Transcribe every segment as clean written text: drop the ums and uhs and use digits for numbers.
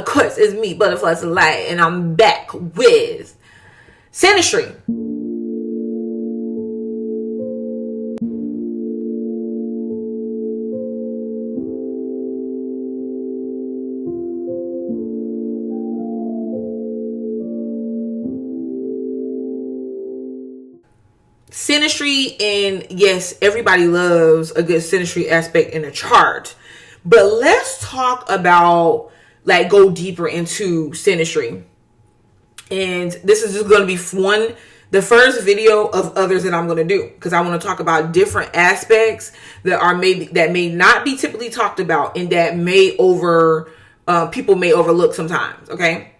Of course, it's me, Butterflies of Light, and I'm back with SYNASTRY. SYNASTRY, and yes, everybody loves a good SYNASTRY aspect in a chart. But let's talk about, like, go deeper into SYNASTRY. And this is just going to be the first video of others that I'm going to do, because I want to talk about different aspects that may not be typically talked about, and that people may overlook sometimes. Okay,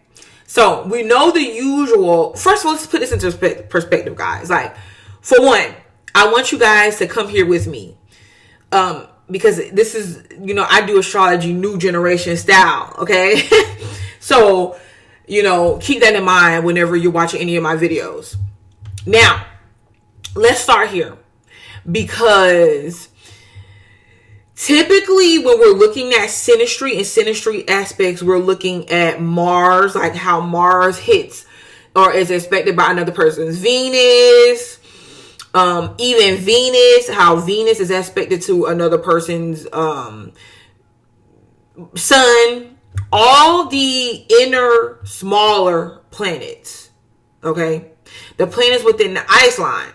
so we know the usual. First of all, let's put this into perspective, guys. Like, for one, I want you guys to come here with me. Because this is, I do astrology new generation style, okay? So, keep that in mind whenever you're watching any of my videos. Now, let's start here. Because typically when we're looking at SYNASTRY and SYNASTRY aspects, we're looking at Mars, like how Mars hits or is expected by another person's Venus. Even Venus, how Venus is aspected to another person's sun, all the inner smaller planets, okay, the planets within the ice line.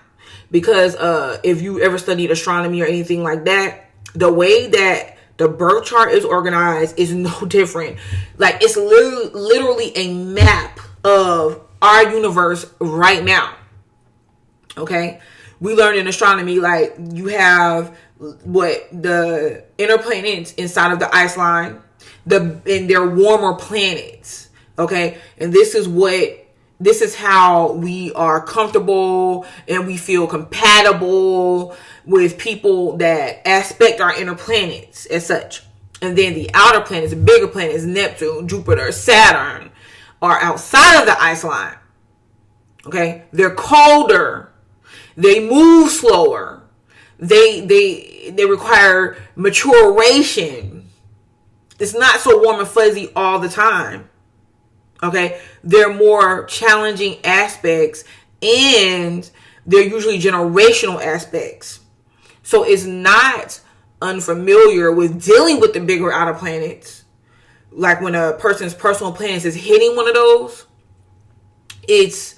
Because if you ever studied astronomy or anything like that, the way that the birth chart is organized is no different. Like, it's literally a map of our universe right now, okay? We learned in astronomy, like, you have the inner planets inside of the ice line, and they're warmer planets. Okay. And this is how we are comfortable and we feel compatible with people that aspect our inner planets as such. And then the outer planets, the bigger planets, Neptune, Jupiter, Saturn, are outside of the ice line. Okay. They're colder. They move slower. They require maturation. It's not so warm and fuzzy all the time. Okay? They're more challenging aspects, and they're usually generational aspects. So it's not unfamiliar with dealing with the bigger outer planets. Like when a person's personal planets is hitting one of those, it's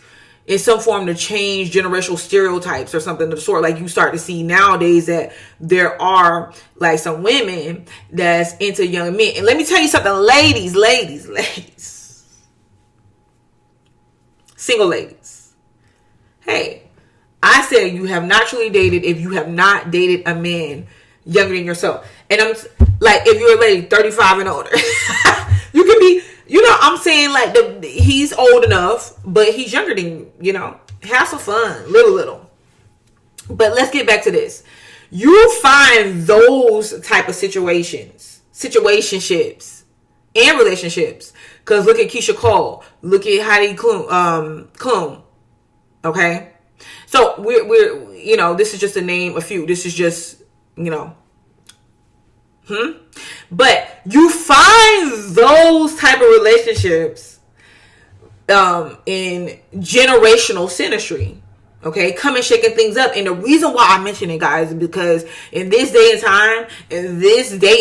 some form to change generational stereotypes or something of the sort. Like, you start to see nowadays that there are, like, some women that's into young men. And let me tell you something, ladies. Single ladies. Hey, I said you have not truly dated if you have not dated a man younger than yourself. And I'm like, if you're a lady 35 and older, you can be, I'm saying, like, he's old enough, but he's younger than you, have some fun, little. But let's get back to this. You find those type of situationships, and relationships. Because look at Keisha Cole, look at Heidi Klum. Okay, so we're this is just to name a few. This is just But you find those type of relationships in generational SYNASTRY. Okay, coming shaking things up. And the reason why I mention it, guys, is because in this day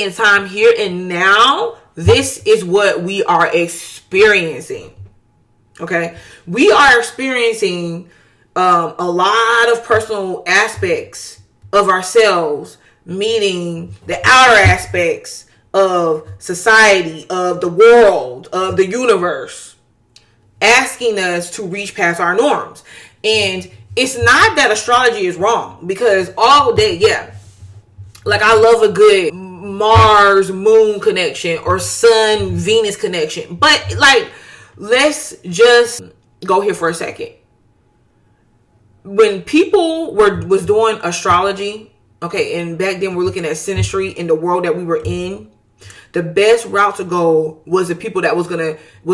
and time, here and now, this is what we are experiencing. Okay, we are experiencing a lot of personal aspects of ourselves, meaning the outer aspects of society, of the world, of the universe, asking us to reach past our norms. And it's not that astrology is wrong, because all day, like, I love a good Mars moon connection or Sun Venus connection. But, like, let's just go here for a second. When people was doing astrology, okay, and back then we're looking at SYNASTRY in the world that we were in, the best route to go was the people that was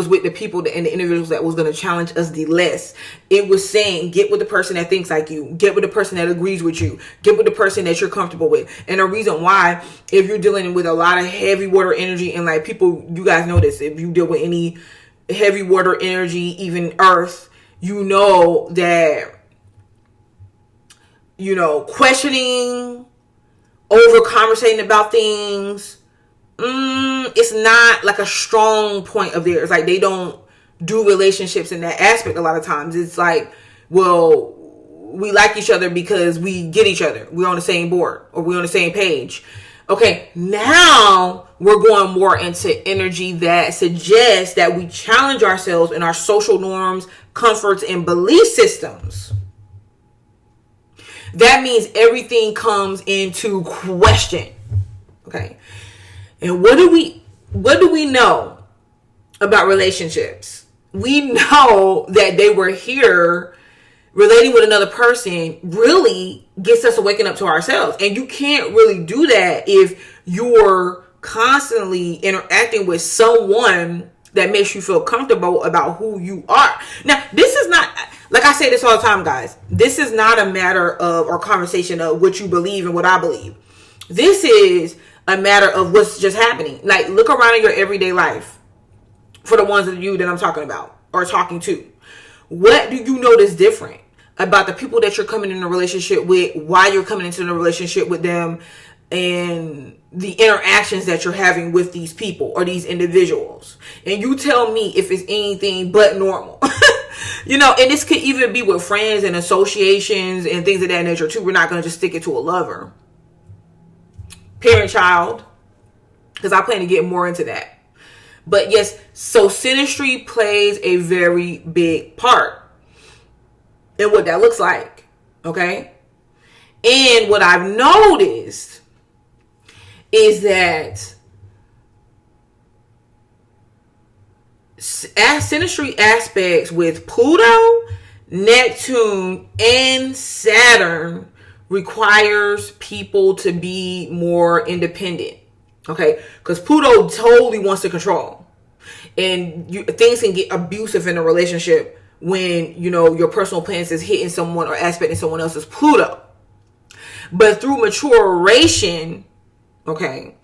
with the people and the individuals that was gonna challenge us the less. It was saying, get with the person that thinks like you, get with the person that agrees with you, get with the person that you're comfortable with. And the reason why, if you're dealing with a lot of heavy water energy, and like people, you guys know this, if you deal with any heavy water energy, even earth, you know that, you know, questioning, over conversating about things, it's not like a strong point of theirs. Like, they don't do relationships in that aspect a lot of times. It's like, well, we like each other because we get each other. We're on the same board, or we're on the same page. Okay, now we're going more into energy that suggests that we challenge ourselves in our social norms, comforts, and belief systems. That means everything comes into question. Okay. And what do we know about relationships? We know that they were here. Relating with another person really gets us waking up to ourselves. And you can't really do that if you're constantly interacting with someone that makes you feel comfortable about who you are. Now, this is not, like I say this all the time, guys, this is not a matter of, or conversation of what you believe and what I believe. This is a matter of what's just happening. Like, look around in your everyday life for the ones of you that I'm talking about or talking to. What do you notice different about the people that you're coming in a relationship with, why you're coming into a relationship with them, and the interactions that you're having with these people or these individuals? And you tell me if it's anything but normal. You know, and this could even be with friends and associations and things of that nature too. We're not going to just stick it to a lover. Parent-child, because I plan to get more into that. But yes, so SYNASTRY plays a very big part in what that looks like. Okay? And what I've noticed is that SYNASTRY aspects with Pluto, Neptune, and Saturn requires people to be more independent. Okay? Because Pluto totally wants to control. And things can get abusive in a relationship when, you know, your personal plans is hitting someone or aspecting someone else's Pluto. But through maturation, okay,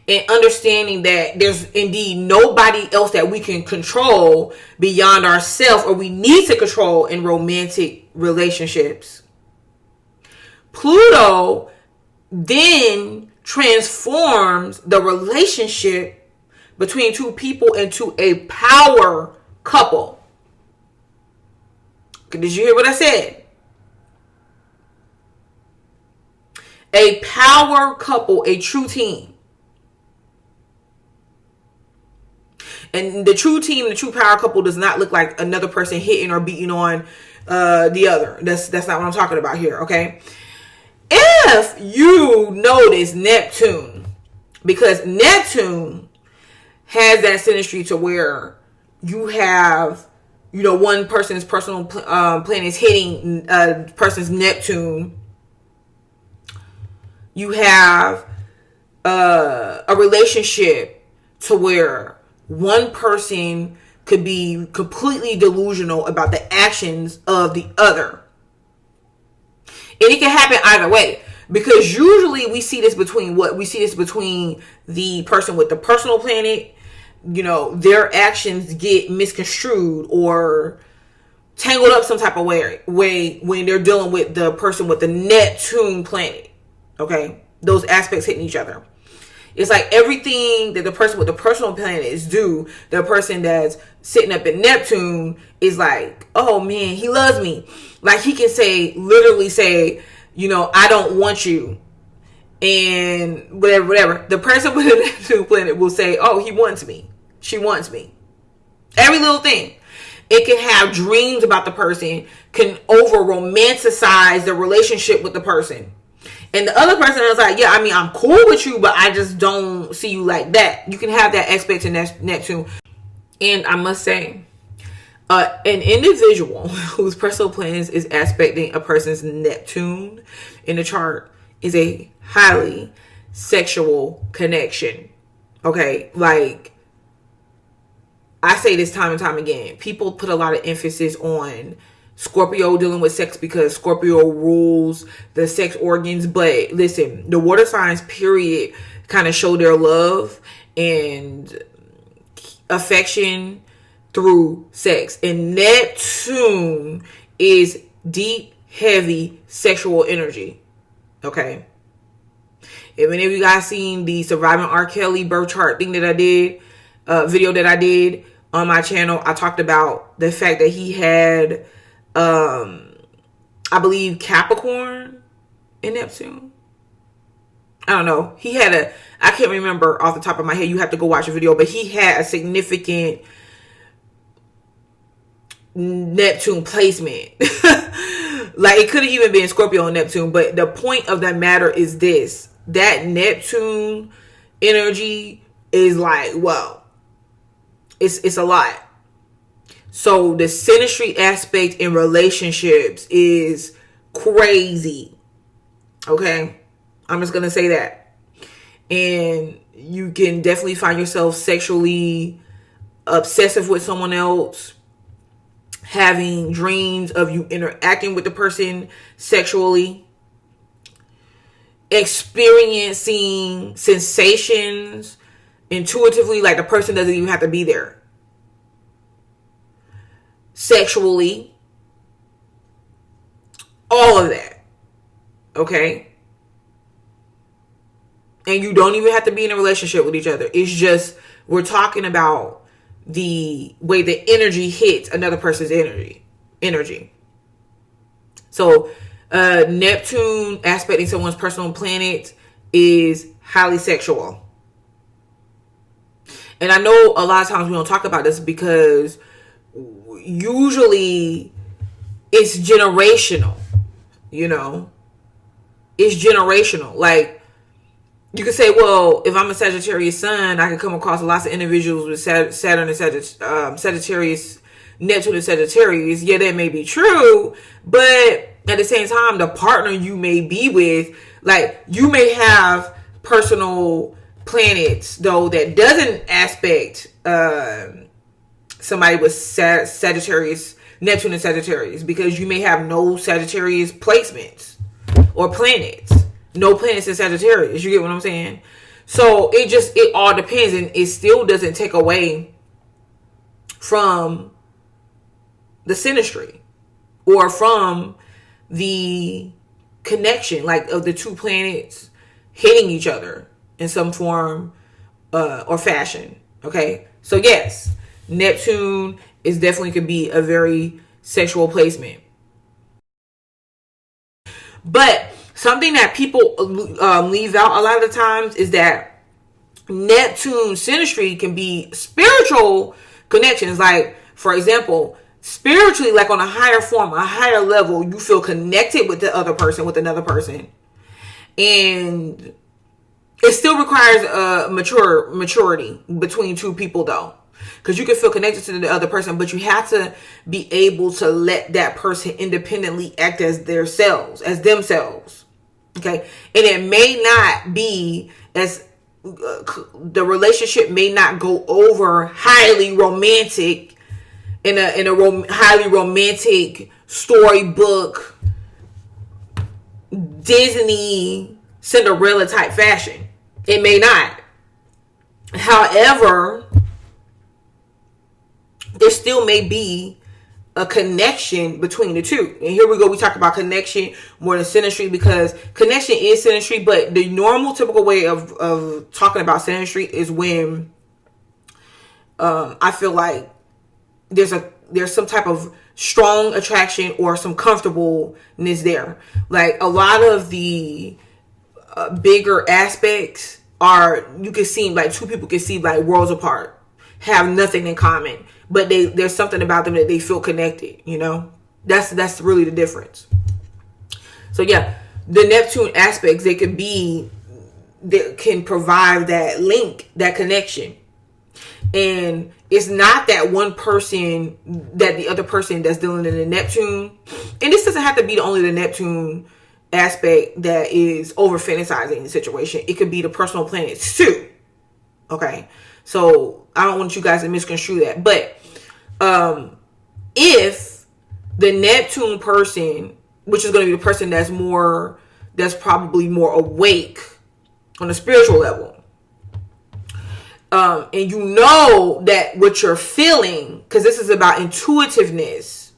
and understanding that there's indeed nobody else that we can control beyond ourselves, or we need to control in romantic relationships, Pluto then transforms the relationship between two people into a power couple. Did you hear what I said? A power couple, a true team. And the true team, the true power couple does not look like another person hitting or beating on the other. That's not what I'm talking about here, okay? If you notice Neptune, because Neptune has that synastry to where you have, you know, one person's personal planet is hitting a person's Neptune. You have a relationship to where one person could be completely delusional about the actions of the other. And it can happen either way. Because usually we see this between the person with the personal planet. You know, their actions get misconstrued or tangled up some type of way when they're dealing with the person with the Neptune planet. Okay? Those aspects hitting each other. It's like everything that the person with the personal planet is do, the person that's sitting up in Neptune is like, oh man, he loves me. Like he can literally say, you know, I don't want you. And whatever. The person with the Neptune planet will say, oh, he wants me. She wants me. Every little thing. It can have dreams about the person, can over romanticize the relationship with the person. And the other person is like, yeah, I mean, I'm cool with you, but I just don't see you like that. You can have that aspect in Neptune. And I must say, an individual whose personal plans is aspecting a person's Neptune in the chart is a highly sexual connection. Okay, like I say this time and time again, people put a lot of emphasis on Scorpio dealing with sex because Scorpio rules the sex organs. But listen, the water signs, period, kind of show their love and affection through sex. And Neptune is deep, heavy sexual energy. Okay. If any of you guys seen the Surviving R. Kelly birth chart thing that I did, video that I did on my channel, I talked about the fact that he had, I believe, Capricorn in Neptune. I don't know. He had I can't remember off the top of my head. You have to go watch the video, but he had a significant Neptune placement. Like it could have even been Scorpio and Neptune, but the point of that matter is this: that Neptune energy is like, well, it's a lot. So the synastry aspect in relationships is crazy. Okay, I'm just gonna say that, and you can definitely find yourself sexually obsessive with someone else, having dreams of you interacting with the person sexually, experiencing sensations intuitively, like the person doesn't even have to be there, sexually, all of that. Okay, and you don't even have to be in a relationship with each other. It's just we're talking about the way the energy hits another person's energy. So Neptune aspecting someone's personal planet is highly sexual. And I know a lot of times we don't talk about this because usually it's generational, you know. It's generational. Like, you could say, well, if I'm a Sagittarius sun, I can come across lots of individuals with Saturn and Sagittarius, Neptune and Sagittarius. Yeah, that may be true. But at the same time, the partner you may be with, like, you may have personal planets, though, that doesn't aspect somebody with Sagittarius, Neptune and Sagittarius, because you may have no Sagittarius placements or planets. No planets in Sagittarius. You get what I'm saying? So it all depends, and it still doesn't take away from the synastry or from the connection, like of the two planets hitting each other in some form or fashion. Okay, so yes, Neptune is definitely could be a very sexual placement, but something that people leave out a lot of the times is that Neptune synastry can be spiritual connections. Like, for example, spiritually, like on a higher form, a higher level, you feel connected with the other person, with another person. And it still requires maturity between two people, though. Because you can feel connected to the other person, but you have to be able to let that person independently act as themselves. Okay, and it may not be as the relationship may not go over highly romantic in a highly romantic storybook Disney Cinderella type fashion. It may not. However, there still may be a connection between the two. And here we go. We talk about connection more than synastry, because connection is synastry, but the normal typical way of talking about synastry is when I feel like there's some type of strong attraction or some comfortableness there. Like a lot of the bigger aspects are, you can see like two people can see like worlds apart, have nothing in common, but there's something about them that they feel connected, you know. That's really the difference. So yeah, the Neptune aspects, they can provide that link, that connection. And it's not that one person, that the other person that's dealing in the Neptune, and this doesn't have to be only the Neptune aspect that is over fantasizing the situation. It could be the personal planets too. Okay. So I don't want you guys to misconstrue that. But if the Neptune person, which is going to be the person that's probably more awake on a spiritual level, and you know that what you're feeling, because this is about intuitiveness,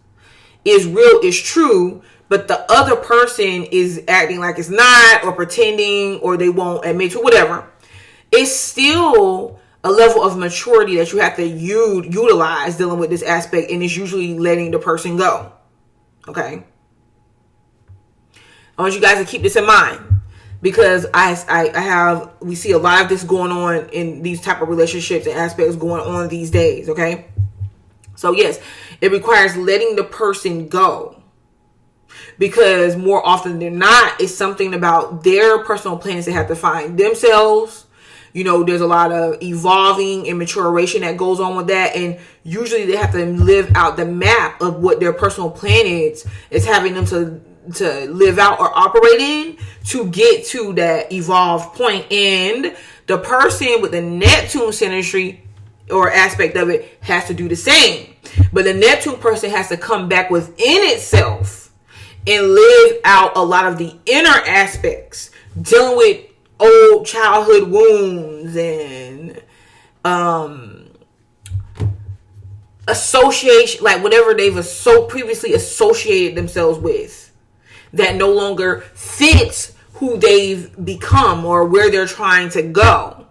is real, is true, but the other person is acting like it's not, or pretending, or they won't admit to whatever, it's still a level of maturity that you have to utilize dealing with this aspect, and it's usually letting the person go. Okay? I want you guys to keep this in mind, because we see a lot of this going on in these type of relationships and aspects going on these days. Okay? So yes, it requires letting the person go, because more often than not, it's something about their personal plans they have to find themselves. You know, there's a lot of evolving and maturation that goes on with that. And usually they have to live out the map of what their personal plan is having them to live out or operate in to get to that evolved point. And the person with the Neptune synastry or aspect of it has to do the same. But the Neptune person has to come back within itself and live out a lot of the inner aspects, dealing with old childhood wounds and association, like whatever they've previously associated themselves with, that no longer fits who they've become or where they're trying to go.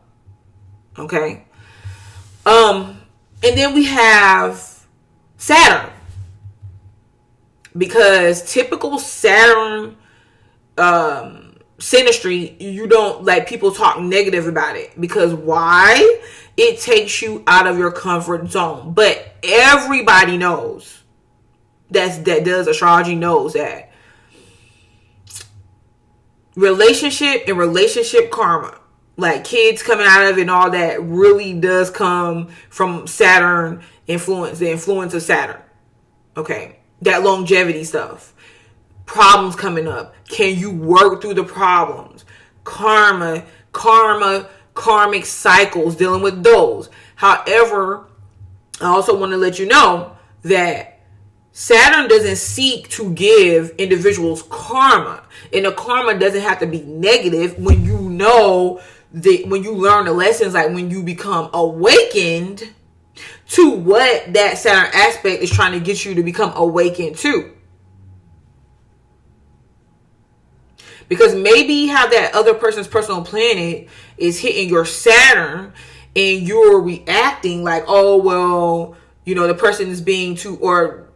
Okay. And then we have Saturn, because typical Saturn synastry, you don't like people talk negative about it, because why? It takes you out of your comfort zone. But everybody knows that does astrology knows that relationship and relationship karma, like kids coming out of it and all that, really does come from Saturn influence, the influence of Saturn. Okay, that longevity stuff. Problems coming up. Can you work through the problems? Karmic cycles, dealing with those. However, I also want to let you know that Saturn doesn't seek to give individuals karma. And the karma doesn't have to be negative when you know that, when you learn the lessons, like when you become awakened to what that Saturn aspect is trying to get you to become awakened to. Because maybe how that other person's personal planet is hitting your Saturn and you're reacting like, oh, well, you know, the person is being too, or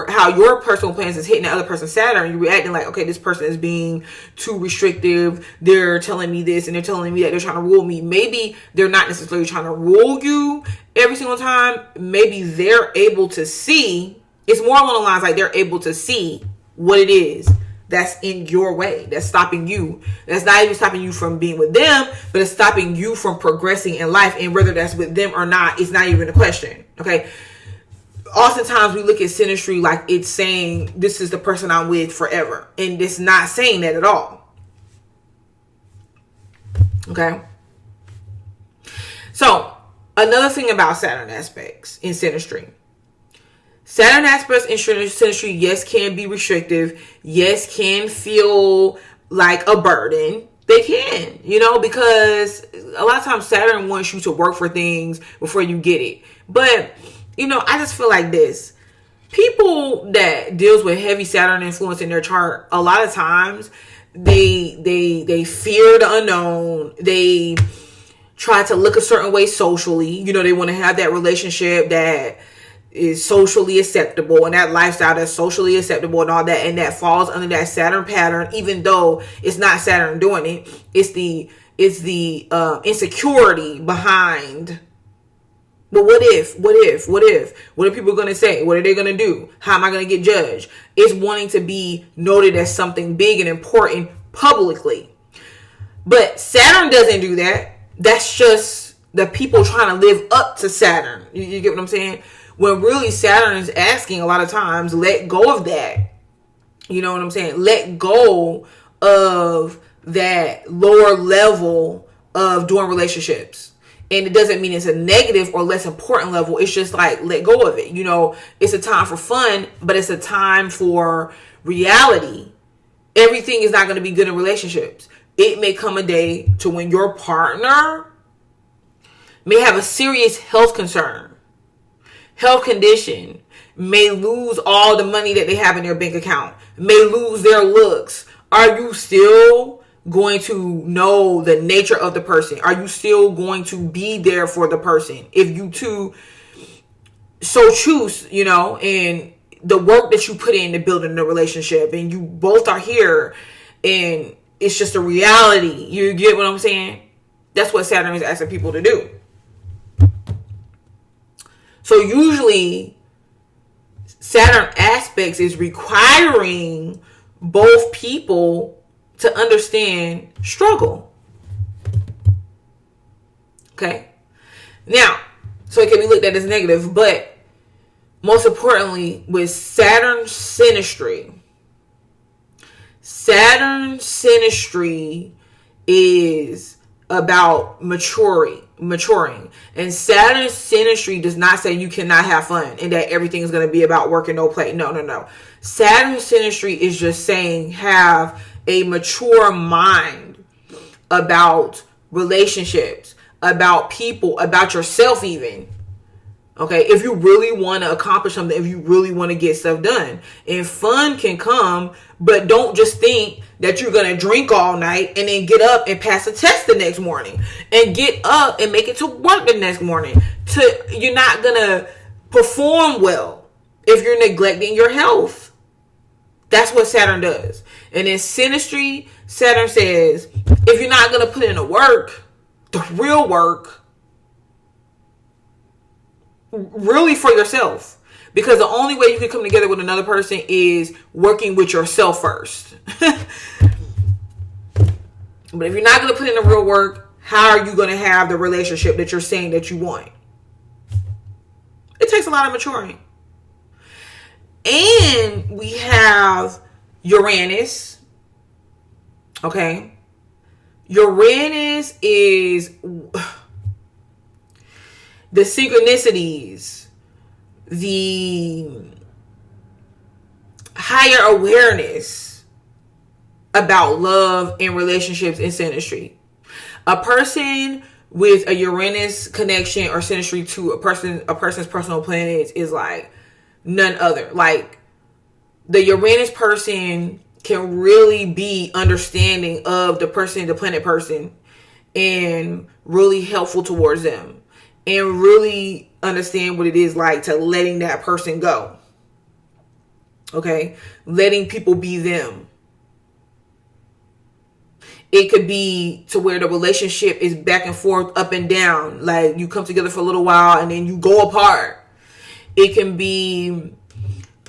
how your personal plans is hitting the other person's Saturn. You're reacting like, okay, this person is being too restrictive. They're telling me this and they're telling me that, they're trying to rule me. Maybe they're not necessarily trying to rule you every single time. Maybe they're able to see, it's more along the lines like they're able to see what it is that's in your way, that's stopping you. That's not even stopping you from being with them, but it's stopping you from progressing in life. And whether that's with them or not, it's not even a question. Okay. Oftentimes we look at synastry like it's saying this is the person I'm with forever, and it's not saying that at all. Okay. So another thing about Saturn aspects in synastry. Saturn aspects in synastry, yes, can be restrictive. Yes, can feel like a burden. They can, you know, because a lot of times Saturn wants you to work for things before you get it. But, you know, I just feel like this. People that deals with heavy Saturn influence in their chart, a lot of times they fear the unknown. They try to look a certain way socially. You know, they want to have that relationship that is socially acceptable and that lifestyle that's socially acceptable and all that, and that falls under that Saturn pattern, even though it's not Saturn doing it. It's the insecurity behind. But what are people going to say? What are they going to do? How am I going to get judged? It's wanting to be noted as something big and important publicly. But Saturn doesn't do that. That's just the people trying to live up to Saturn. You get what I'm saying? When really Saturn is asking a lot of times, let go of that. You know what I'm saying? Let go of that lower level of doing relationships And it doesn't mean it's a negative or less important level. It's just like, let go of it. You know, it's a time for fun, but it's a time for reality. Everything is not going to be good in relationships. It may come a day to when your partner may have a serious health concern, health condition, may lose all the money that they have in their bank account, may lose their looks. Are you still going to know the nature of the person? Are you still going to be there for the person? If you two so choose, you know, and the work that you put into building the relationship, and you both are here, and it's just a reality. You get what I'm saying? That's what Saturn is asking people to do. So usually Saturn aspects is requiring both people to understand struggle. Okay? Now, so it can be looked at as negative, but most importantly, with Saturn synastry is about maturing. And Saturn synastry does not say you cannot have fun and that everything is going to be about work and no play. No. Saturn synastry is just saying have a mature mind about relationships, about people, about yourself even. Okay, if you really want to accomplish something, if you really want to get stuff done, and fun can come, but don't just think that you're going to drink all night and then get up and pass a test the next morning and get up and make it to work the next morning. You're not going to perform well if you're neglecting your health. That's what Saturn does. And in synastry, Saturn says, if you're not going to put in the work, the real work, really for yourself, because the only way you can come together with another person is working with yourself first. But if you're not going to put in the real work, how are you going to have the relationship that you're saying that you want? It takes a lot of maturing. And we have Uranus. Okay, Uranus is the synchronicities, the higher awareness about love and relationships in synastry. A person with a Uranus connection or synastry to a person's personal planets is like none other. Like the Uranus person can really be understanding of the person, the planet person, and really helpful towards them. And really understand what it is like to letting that person go. Okay? Letting people be them. It could be to where the relationship is back and forth, up and down. Like you come together for a little while and then you go apart. It can be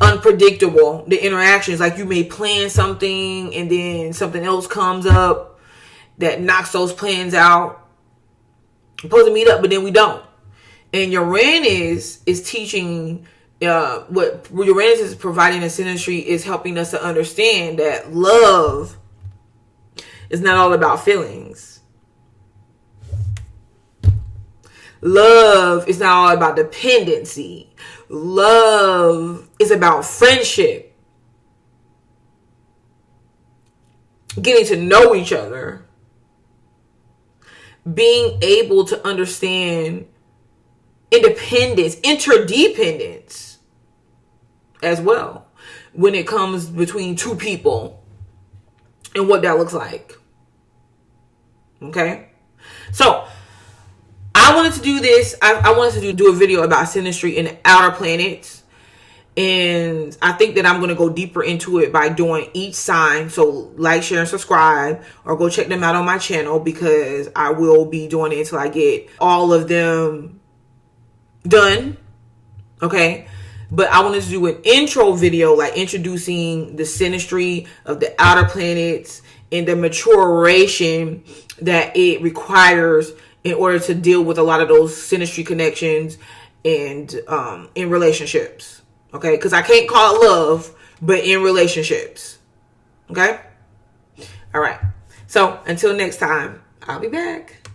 unpredictable, the interactions. Like you may plan something and then something else comes up that knocks those plans out. We're supposed to meet up, but then we don't. And Uranus is teaching, what Uranus is providing in synastry is helping us to understand that love is not all about feelings. Love is not all about dependency. Love is about friendship. Getting to know each other. Being able to understand independence, interdependence as well when it comes between two people and what that looks like. Okay? So, I wanted to do this. I wanted to do a video about synastry and outer planets. And I think that I'm going to go deeper into it by doing each sign. So like, share, and subscribe, or go check them out on my channel, because I will be doing it until I get all of them done. Okay. But I wanted to do an intro video, like introducing the synastry of the outer planets and the maturation that it requires in order to deal with a lot of those synastry connections and in relationships. Okay, because I can't call it love, but in relationships. Okay? All right. So, until next time, I'll be back.